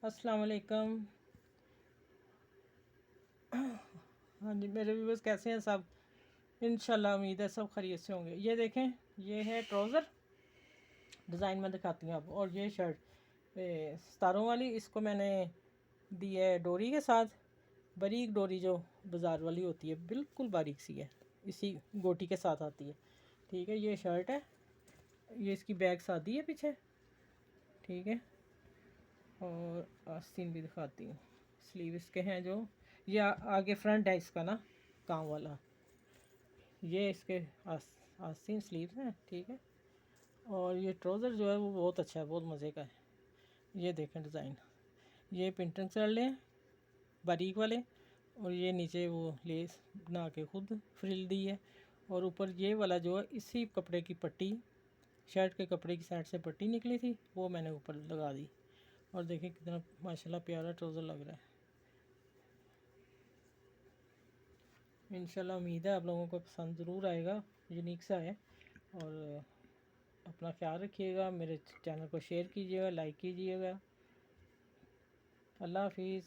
अस्सलाम वालेकुम। हाँ जी, मेरे व्यूअर्स कैसे हैं सब? इंशाल्लाह उम्मीद है सब खैरियत से होंगे। ये देखें, ये है ट्राउज़र, डिज़ाइन में दिखाती हूँ आपको। और ये शर्ट सितारों वाली, इसको मैंने दी है डोरी के साथ। बारीक डोरी जो बाज़ार वाली होती है, बिल्कुल बारीक सी है, इसी गोटी के साथ आती है। ठीक है, ये शर्ट है, ये इसकी बैक सादी है पीछे। ठीक है, और आस्तीन भी दिखाती हूँ। स्लीव इसके हैं जो, ये आगे फ्रंट है इसका ना, काम वाला। ये इसके आस्तीन स्लीव्स हैं। ठीक है, और ये ट्राउज़र जो है वो बहुत अच्छा है, बहुत मज़े का है। ये देखें डिज़ाइन, ये पिंटन कर लें बारीक वाले, और ये नीचे वो लेस बना के खुद फ्रिल दी है। और ऊपर ये वाला जो है, इसी कपड़े की पट्टी, शर्ट के कपड़े की साइड से पट्टी निकली थी, वो मैंने ऊपर लगा दी। और देखें कितना माशाल्लाह प्यारा ट्राउज़र लग रहा है। इंशाल्लाह उम्मीद है आप लोगों को पसंद ज़रूर आएगा, यूनिक सा है। और अपना ख्याल रखिएगा, मेरे चैनल को शेयर कीजिएगा, लाइक कीजिएगा। अल्लाह हाफिज़।